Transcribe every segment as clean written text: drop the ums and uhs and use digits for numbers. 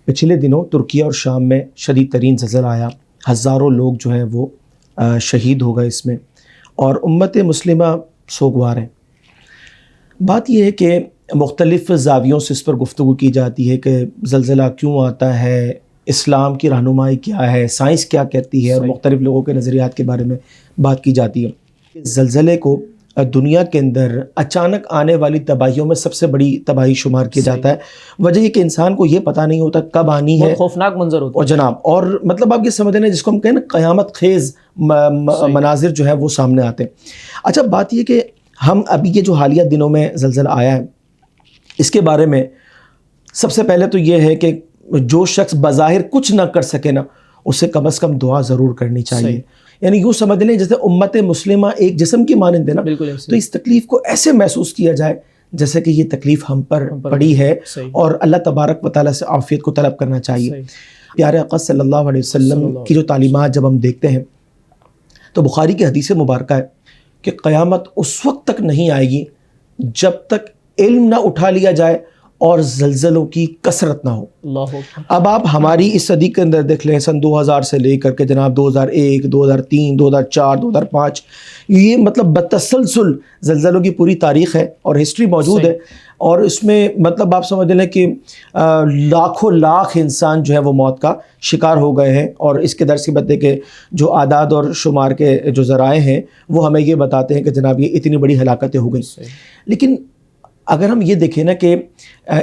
پچھلے دنوں ترکیہ اور شام میں شدید ترین زلزلہ آیا، ہزاروں لوگ جو ہیں وہ شہید ہو گئے اس میں، اور امت مسلمہ سوگوار ہے۔ بات یہ ہے کہ مختلف زاویوں سے اس پر گفتگو کی جاتی ہے کہ زلزلہ کیوں آتا ہے، اسلام کی رہنمائی کیا ہے، سائنس کیا کہتی ہے، اور مختلف لوگوں کے نظریات کے بارے میں بات کی جاتی ہے۔ زلزلے کو دنیا کے اندر اچانک آنے والی تباہیوں میں سب سے بڑی تباہی شمار کیا جاتا ہے۔ وجہ یہ کہ انسان کو یہ پتہ نہیں ہوتا کب آنی ہے، خوفناک منظر ہوتا ہے اور جناب، اور مطلب آپ یہ سمجھتے ہیں جس کو ہم کہیں نا قیامت خیز مناظر جو ہے وہ سامنے آتے ہیں۔ اچھا، بات یہ کہ ہم ابھی یہ جو حالیہ دنوں میں زلزلہ آیا ہے اس کے بارے میں سب سے پہلے تو یہ ہے کہ جو شخص بظاہر کچھ نہ کر سکے نا، اسے کم از کم دعا ضرور کرنی چاہیے۔ یعنی یوں سمجھ لیں جیسے امت مسلمہ ایک جسم کی مانند ہے نا، تو اس تکلیف کو ایسے محسوس کیا جائے جیسے کہ یہ تکلیف ہم پر پڑی ہے، اور اللہ تبارک و تعالیٰ سے عافیت کو طلب کرنا چاہیے۔ پیارے آقا صلی اللہ علیہ وسلم کی جو تعلیمات جب ہم دیکھتے ہیں تو بخاری کی حدیث مبارکہ ہے کہ قیامت اس وقت تک نہیں آئے گی جب تک علم نہ اٹھا لیا جائے اور زلزلوں کی کثرت نہ ہو۔ اب آپ ہماری اس صدی کے اندر دیکھ لیں، سن 2000 سے لے کر کے جناب 2001، 2003، 2004، 2005، یہ مطلب بتسلسل زلزلوں کی پوری تاریخ ہے اور ہسٹری موجود ہے، اور اس میں مطلب آپ سمجھ لیں کہ لاکھوں لاکھ انسان جو ہے وہ موت کا شکار ہو گئے ہیں، اور اس کے درس کی بات ہے کہ جو اعداد اور شمار کے جو ذرائع ہیں وہ ہمیں یہ بتاتے ہیں کہ جناب یہ اتنی بڑی ہلاکتیں ہو گئیں۔ لیکن اگر ہم یہ دیکھیں نا کہ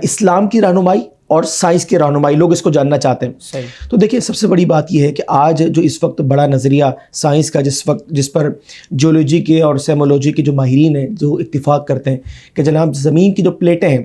اسلام کی رہنمائی اور سائنس کی رہنمائی، لوگ اس کو جاننا چاہتے ہیں، تو دیکھیں سب سے بڑی بات یہ ہے کہ آج جو اس وقت بڑا نظریہ سائنس کا جس پر جیولوجی کے اور سیمولوجی کے جو ماہرین ہیں جو اتفاق کرتے ہیں کہ جناب زمین کی جو پلیٹیں ہیں،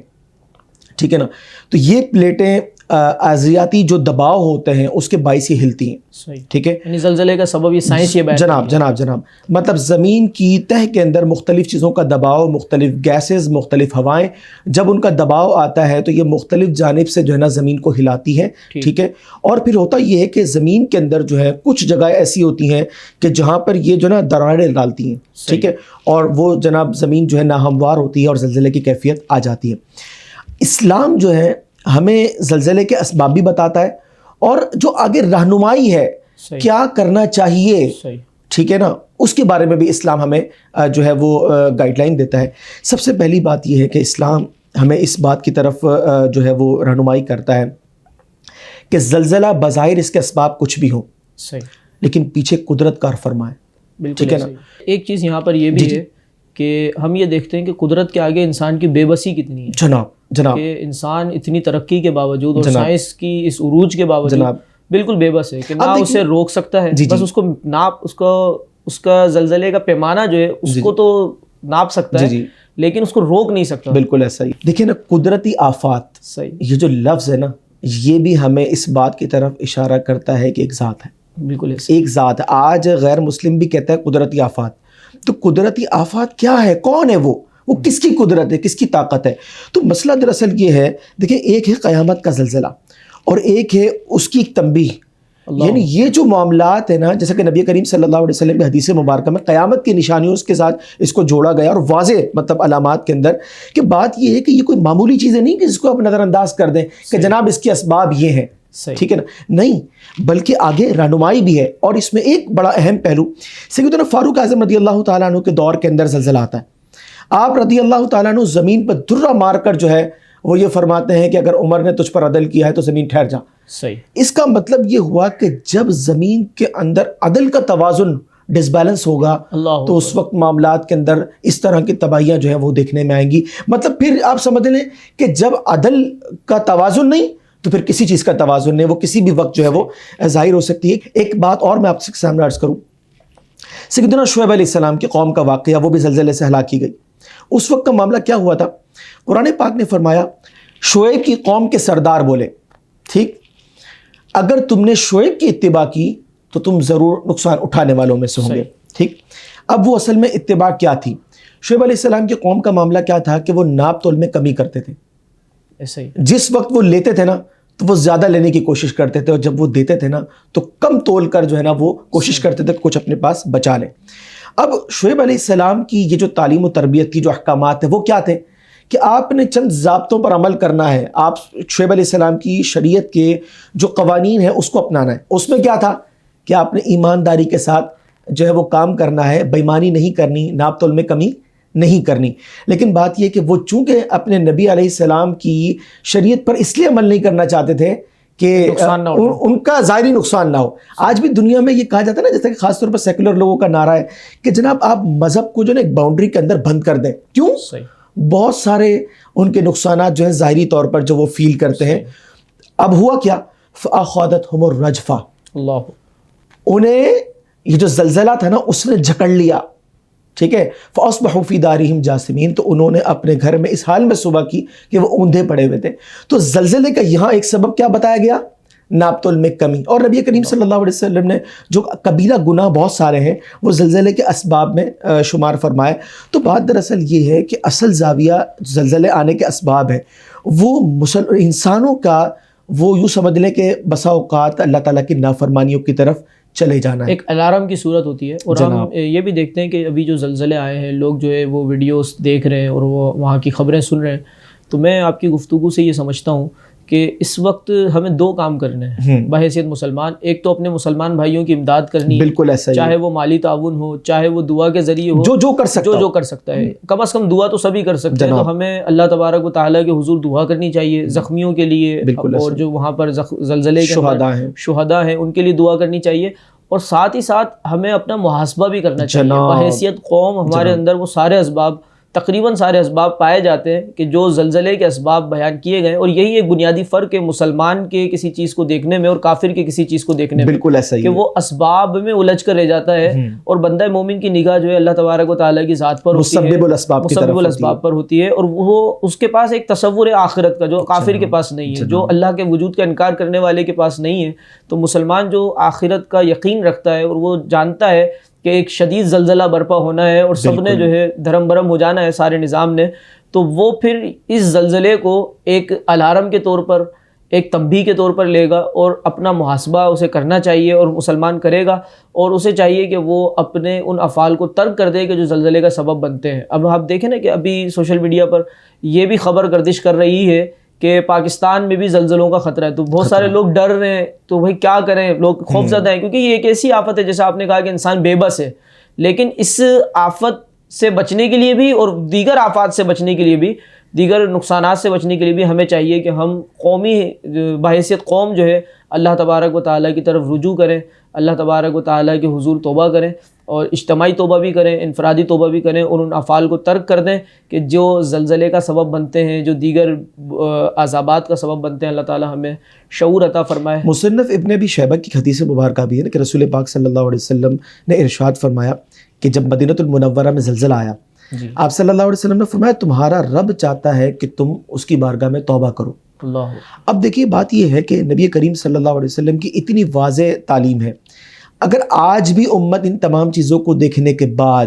ٹھیک ہے نا، تو یہ پلیٹیں ارضیاتی جو دباؤ ہوتے ہیں اس کے باعث ہی ہلتی ہیں، ٹھیک ہے، یعنی زلزلے کا سبب یہ سائنس یہ بیان جناب مطلب زمین کی تہ کے اندر مختلف چیزوں کا دباؤ، مختلف گیسز، مختلف ہوائیں، جب ان کا دباؤ آتا ہے تو یہ مختلف جانب سے جو ہے نا زمین کو ہلاتی ہے، ٹھیک ہے، اور پھر ہوتا یہ ہے کہ زمین کے اندر جو ہے کچھ جگہ ایسی ہوتی ہیں کہ جہاں پر یہ جو نا دراڑیں ڈالتی ہیں، ٹھیک ہے، اور وہ جناب زمین جو ہے ناہموار ہوتی ہے اور زلزلے کی کیفیت آ جاتی ہے۔ اسلام جو ہے ہمیں زلزلے کے اسباب بھی بتاتا ہے، اور جو آگے رہنمائی ہے کیا کرنا چاہیے، ٹھیک ہے نا، اس کے بارے میں بھی اسلام ہمیں جو ہے وہ گائیڈ لائن دیتا ہے۔ سب سے پہلی بات یہ ہے کہ اسلام ہمیں اس بات کی طرف جو ہے وہ رہنمائی کرتا ہے کہ زلزلہ بظاہر اس کے اسباب کچھ بھی ہوں، لیکن پیچھے قدرت کار فرما ہے، ٹھیک ہے نا۔ ایک چیز یہاں پر یہ بھی ہے کہ ہم یہ دیکھتے ہیں کہ قدرت کے آگے انسان کی بے بسی کتنی ہے، جناب کہ انسان اتنی ترقی کے باوجود اور سائنس کی اس عروج کے باوجود بالکل بے بس ہے کہ نہ اسے روک سکتا ہے، بس اس کو ناپ، اس کا زلزلے کا پیمانہ جو ہے اس کو تو ناپ سکتا ہے لیکن اس کو روک نہیں سکتا۔ بالکل ایسا ہی دیکھیں نا، قدرتی آفات، یہ جو لفظ ہے نا یہ بھی ہمیں اس بات کی طرف اشارہ کرتا ہے کہ ایک ذات ہے، بالکل ایک ذات ہے۔ آج غیر مسلم بھی کہتا ہے قدرتی آفات، تو قدرتی آفات کیا ہے، کون ہے وہ کس کی قدرت ہے، کس کی طاقت ہے؟ تو مسئلہ دراصل یہ ہے، دیکھیں ایک ہے قیامت کا زلزلہ اور ایک ہے اس کی تنبیہ، یعنی یہ جو معاملات ہیں نا، جیسا کہ نبی کریم صلی اللہ علیہ وسلم کی حدیث مبارکہ میں قیامت کی نشانیوں کے ساتھ اس کو جوڑا گیا، اور واضح مطلب علامات کے اندر کہ بات یہ ہے کہ یہ کوئی معمولی چیزیں نہیں کہ جس کو آپ نظر انداز کر دیں کہ جناب اس کے اسباب یہ ہیں، ٹھیک ہے نا، نہیں، بلکہ آگے رہنمائی بھی ہے۔ اور اس میں ایک بڑا اہم پہلو، سیدنا فاروق اعظم رضی اللہ تعالیٰ عنہ کے دور کے اندر زلزلہ آتا ہے، آپ رضی اللہ تعالیٰ عنہ زمین پر درہ مار کر جو ہے وہ یہ فرماتے ہیں کہ اگر عمر نے تجھ پر عدل کیا ہے تو زمین ٹھہر جا۔ اس کا مطلب یہ ہوا کہ جب زمین کے اندر عدل کا توازن ڈس بیلنس ہوگا تو اس وقت معاملات کے اندر اس طرح کی تباہیاں جو ہے وہ دیکھنے میں آئیں گی۔ مطلب پھر آپ سمجھ لیں کہ جب عدل کا توازن نہیں تو پھر کسی چیز کا توازن نہیں، وہ کسی بھی وقت جو ہے وہ ظاہر ہو سکتی ہے۔ ایک بات اور میں آپ سے سامنے عرض کروں، سیدنا شعیب علیہ السلام کے قوم کا واقعہ، وہ بھی زلزلے سے ہلاک کی گئی۔ اس وقت کا معاملہ کیا ہوا تھا؟ قرآن پاک نے فرمایا شعیب کی قوم کے سردار بولے، ٹھیک، اگر تم نے شعیب کی اتباع کی تو تم ضرور نقصان اٹھانے والوں میں سے ہوں گے، ٹھیک۔ اب وہ اصل میں اتباع کیا تھی؟ شعیب علیہ السلام کی قوم کا معاملہ کیا تھا کہ وہ ناپ تول میں کمی کرتے تھے، ایسا ہی جس وقت وہ لیتے تھے نا تو وہ زیادہ لینے کی کوشش کرتے تھے، اور جب وہ دیتے تھے نا تو کم تول کر جو ہے نا وہ کوشش کرتے تھے کچھ اپنے پاس بچا لیں۔ اب شعیب علیہ السلام کی یہ جو تعلیم و تربیت کی جو احکامات ہیں وہ کیا تھے کہ آپ نے چند ضابطوں پر عمل کرنا ہے. آپ شعیب علیہ السلام کی شریعت کے جو قوانین ہیں اس کو اپنانا ہے. اس میں کیا تھا کہ آپ نے ایمانداری کے ساتھ جو ہے وہ کام کرنا ہے, بےایمانی نہیں کرنی, ناپ تول میں کمی نہیں کرنی. لیکن بات یہ کہ وہ چونکہ اپنے نبی علیہ السلام کی شریعت پر اس لیے عمل نہیں کرنا چاہتے تھے کہ ان کا ظاہری نقصان نہ ہو. آج بھی دنیا میں یہ کہا جاتا ہے نا, جیسے کہ خاص طور پر سیکولر لوگوں کا نعرہ ہے کہ جناب آپ مذہب کو جو ہے ایک باؤنڈری کے اندر بند کر دیں. کیوں؟ بہت سارے ان کے نقصانات جو ہیں ظاہری طور پر جو وہ فیل کرتے ہیں. اب ہوا کیا؟ فَأَخَذَتْهُمُ الرَّجْفَةُ, انہیں یہ جو زلزلہ تھا نا اس نے جھکڑ لیا. ٹھیک ہے. فَأَصْبَحُوا فِي دَارِهِمْ جَاثِمِينَ, تو انہوں نے اپنے گھر میں اس حال میں صبح کی کہ وہ اوندھے پڑے ہوئے تھے. تو زلزلے کا یہاں ایک سبب کیا بتایا گیا؟ ناپ تول میں کمی. اور نبی کریم صلی اللہ علیہ وسلم نے جو کبیرہ گناہ بہت سارے ہیں وہ زلزلے کے اسباب میں شمار فرمائے. تو بات دراصل یہ ہے کہ اصل زاویہ زلزلے آنے کے اسباب ہے وہ انسانوں کا وہ یوں سمجھ لیں کہ بسا اوقات اللہ تعالیٰ کی نافرمانیوں کی طرف چلے جانا ہے. ایک الارم کی صورت ہوتی ہے. اور ہم یہ بھی دیکھتے ہیں کہ ابھی جو زلزلے آئے ہیں لوگ جو ہے وہ ویڈیوز دیکھ رہے ہیں اور وہ وہاں کی خبریں سن رہے ہیں. تو میں آپ کی گفتگو سے یہ سمجھتا ہوں کہ اس وقت ہمیں دو کام کرنے ہیں بحیثیت مسلمان. ایک تو اپنے مسلمان بھائیوں کی امداد کرنی, بالکل ایسا, چاہے وہ مالی تعاون ہو, چاہے وہ دعا کے ذریعے ہو, جو کر سکتا ہے. کم از کم دعا تو سبھی کر سکتے ہیں. تو ہمیں اللہ تبارک و تعالیٰ کے حضور دعا کرنی چاہیے زخمیوں کے لیے, اور جو وہاں پر زلزلے کے شہداء ہیں ان کے لیے دعا کرنی چاہیے. اور ساتھ ہی ساتھ ہمیں اپنا محاسبہ بھی کرنا چاہیے. بحیثیت قوم ہمارے اندر وہ سارے اسباب, تقریباً سارے اسباب پائے جاتے ہیں کہ جو زلزلے کے اسباب بیان کیے گئے. اور یہی ایک بنیادی فرق ہے مسلمان کے کسی چیز کو دیکھنے میں اور کافر کے کسی چیز کو دیکھنے میں. بالکل ایسا ہی کہ وہ اسباب میں الجھ کر رہ جاتا ہے اور بندہ مومن کی نگاہ جو ہے اللہ تبارک و تعالیٰ کی ذات پر ہوتی ہے, مسبب الاسباب پر ہوتی ہے. اور وہ اس کے پاس ایک تصور ہے آخرت کا جو کافر کے پاس نہیں ہے, جو اللہ کے وجود کا انکار کرنے والے کے پاس نہیں ہے. تو مسلمان جو آخرت کا یقین رکھتا ہے اور وہ جانتا ہے کہ ایک شدید زلزلہ برپا ہونا ہے اور سب نے جو ہے دھرم برم ہو جانا ہے سارے نظام نے, تو وہ پھر اس زلزلے کو ایک الارم کے طور پر, ایک تنبیہ کے طور پر لے گا اور اپنا محاسبہ اسے کرنا چاہیے. اور مسلمان کرے گا اور اسے چاہیے کہ وہ اپنے ان افعال کو ترک کر دے کہ جو زلزلے کا سبب بنتے ہیں. اب آپ دیکھیں نا کہ ابھی سوشل میڈیا پر یہ بھی خبر گردش کر رہی ہے کہ پاکستان میں بھی زلزلوں کا خطرہ ہے. تو بہت سارے لوگ ڈر رہے ہیں, تو بھائی کیا کریں, لوگ خوف زدہ ہیں کیونکہ یہ ایک ایسی آفت ہے جیسا آپ نے کہا کہ انسان بے بس ہے. لیکن اس آفت سے بچنے کے لیے بھی اور دیگر آفات سے بچنے کے لیے بھی, دیگر نقصانات سے بچنے کے لیے بھی ہمیں چاہیے کہ ہم قومی بحیثیت قوم جو ہے اللہ تبارک و تعالیٰ کی طرف رجوع کریں, اللہ تبارک و تعالیٰ کے حضور توبہ کریں اور اجتماعی توبہ بھی کریں, انفرادی توبہ بھی کریں, اور ان افعال کو ترک کر دیں کہ جو زلزلے کا سبب بنتے ہیں, جو دیگر عذابات کا سبب بنتے ہیں. اللہ تعالیٰ ہمیں شعور عطا فرمائے. مصنف ابن ابی شیبہ کی حدیث مبارکہ بھی ہے کہ رسول پاک صلی اللہ علیہ وسلم نے ارشاد فرمایا کہ جب مدینہ المنورہ میں زلزلہ آیا, آپ صلی اللہ علیہ وسلم نے فرمایا تمہارا رب چاہتا ہے کہ تم اس کی بارگاہ میں توبہ کرو. اب دیکھیے بات یہ ہے کہ نبی کریم صلی اللہ علیہ وسلم کی اتنی واضح تعلیم ہے, اگر آج بھی امت ان تمام چیزوں کو دیکھنے کے بعد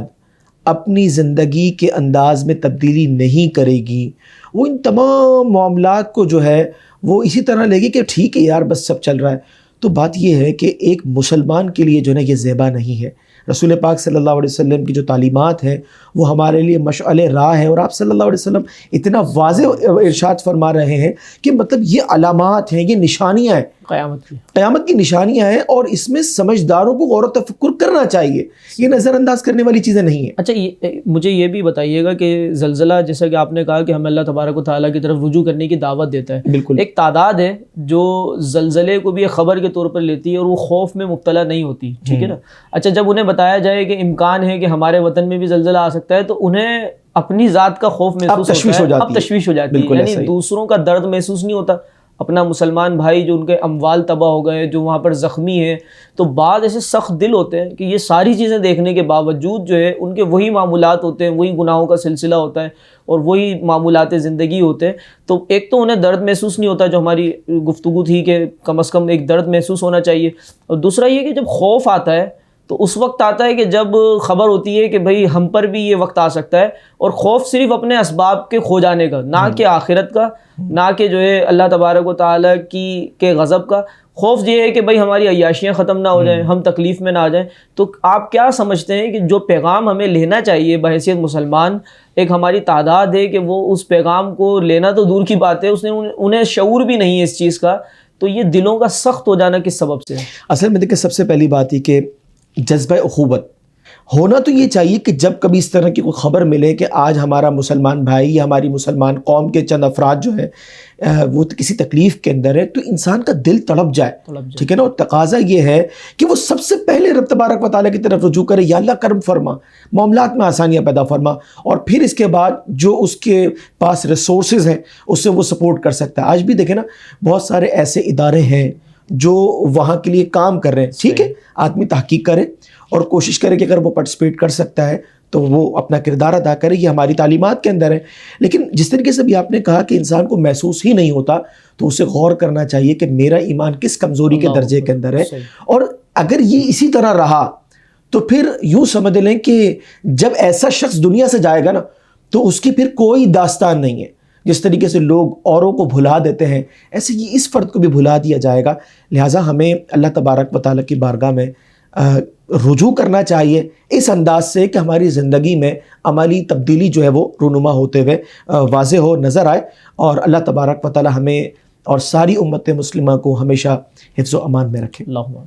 اپنی زندگی کے انداز میں تبدیلی نہیں کرے گی, وہ ان تمام معاملات کو جو ہے وہ اسی طرح لے گی کہ ٹھیک ہے یار بس سب چل رہا ہے, تو بات یہ ہے کہ ایک مسلمان کے لیے جو ہے یہ زیبا نہیں ہے. رسول پاک صلی اللہ علیہ وسلم کی جو تعلیمات ہیں وہ ہمارے لیے مشعل راہ ہے, اور آپ صلی اللہ علیہ وسلم اتنا واضح ارشاد فرما رہے ہیں کہ مطلب یہ علامات ہیں, یہ نشانیاں ہیں, قیامت کی نشانیاں ہیں, اور اس میں سمجھداروں کو غور و تفکر کرنا چاہیے, یہ نظر انداز کرنے والی چیزیں نہیں ہیں. اچھا مجھے یہ بھی بتائیے گا کہ زلزلہ جیسا کہ آپ نے کہا کہ ہمیں اللہ تبارک و تعالیٰ کی طرف رجوع کرنے کی دعوت دیتا ہے, بالکل ایک تعداد ہے جو زلزلے کو بھی ایک خبر کے طور پر لیتی ہے اور وہ خوف میں مبتلا نہیں ہوتی, ٹھیک ہے نا. اچھا جب انہیں بتایا جائے کہ امکان ہے کہ ہمارے وطن میں بھی زلزلہ آ سکتا ہے تو انہیں اپنی ذات کا خوف محسوس ہوتا ہے, اب تشویش ہو جاتی ہے, یعنی دوسروں کا درد محسوس نہیں ہوتا. اپنا مسلمان بھائی جو ان کے اموال تباہ ہو گئے, جو وہاں پر زخمی ہیں, تو بعض ایسے سخت دل ہوتے ہیں کہ یہ ساری چیزیں دیکھنے کے باوجود جو ہے ان کے وہی معمولات ہوتے ہیں, وہی گناہوں کا سلسلہ ہوتا ہے اور وہی معمولات زندگی ہوتے ہیں. تو ایک تو انہیں درد محسوس نہیں ہوتا, جو ہماری گفتگو تھی کہ کم از کم ایک درد محسوس ہونا چاہیے, اور دوسرا یہ کہ جب خوف آتا ہے تو اس وقت آتا ہے کہ جب خبر ہوتی ہے کہ بھئی ہم پر بھی یہ وقت آ سکتا ہے، اور خوف صرف اپنے اسباب کے کھو جانے کا، نہ کہ آخرت کا، نہ کہ جو ہے اللہ تبارک و تعالیٰ کے غضب کا. خوف یہ ہے کہ بھئی ہماری عیاشیاں ختم نہ ہو جائیں، ہم تکلیف میں نہ آ جائیں. تو آپ کیا سمجھتے ہیں کہ جو پیغام ہمیں لینا چاہیے بحیثیت مسلمان، ایک ہماری تعداد ہے کہ وہ اس پیغام کو لینا تو دور کی بات ہے، انہیں شعور بھی نہیں ہے اس چیز کا، تو یہ دلوں کا سخت ہو جانا کس سبب سے ہے؟ اصل میں دیکھیں سب سے پہلی بات یہ کہ جذبہ اخوت ہونا تو یہ چاہیے کہ جب کبھی اس طرح کی کوئی خبر ملے کہ آج ہمارا مسلمان بھائی یا ہماری مسلمان قوم کے چند افراد جو ہے وہ کسی تکلیف کے اندر ہے، تو انسان کا دل تڑپ جائے، ٹھیک ہے نا. اور تقاضا یہ ہے کہ وہ سب سے پہلے رب تبارک و تعالیٰ کی طرف رجوع کرے، یا اللہ کرم فرما، معاملات میں آسانیاں پیدا فرما، اور پھر اس کے بعد جو اس کے پاس ریسورسز ہیں اس سے وہ سپورٹ کر سکتا ہے. آج بھی دیکھیں نا بہت سارے ایسے ادارے ہیں جو وہاں کے لیے کام کر رہے ہیں. ٹھیک ہے، آدمی تحقیق کرے اور کوشش کرے کہ اگر وہ پارٹیسپیٹ کر سکتا ہے تو وہ اپنا کردار ادا کرے، یہ ہماری تعلیمات کے اندر ہے. لیکن جس طریقے سے بھی آپ نے کہا کہ انسان کو محسوس ہی نہیں ہوتا، تو اسے غور کرنا چاہیے کہ میرا ایمان کس کمزوری کے درجے کے اندر ہے. اور اگر یہ اسی طرح رہا تو پھر یوں سمجھ لیں کہ جب ایسا شخص دنیا سے جائے گا نا تو اس کی پھر کوئی داستان نہیں ہے. جس طریقے سے لوگ اوروں کو بھلا دیتے ہیں، ایسے ہی اس فرد کو بھی بھلا دیا جائے گا. لہٰذا ہمیں اللہ تبارک و تعالیٰ کی بارگاہ میں رجوع کرنا چاہیے اس انداز سے کہ ہماری زندگی میں عملی تبدیلی جو ہے وہ رونما ہوتے ہوئے واضح ہو، نظر آئے. اور اللہ تبارک و تعالیٰ ہمیں اور ساری امت مسلمہ کو ہمیشہ حفظ و امان میں رکھے. اللہم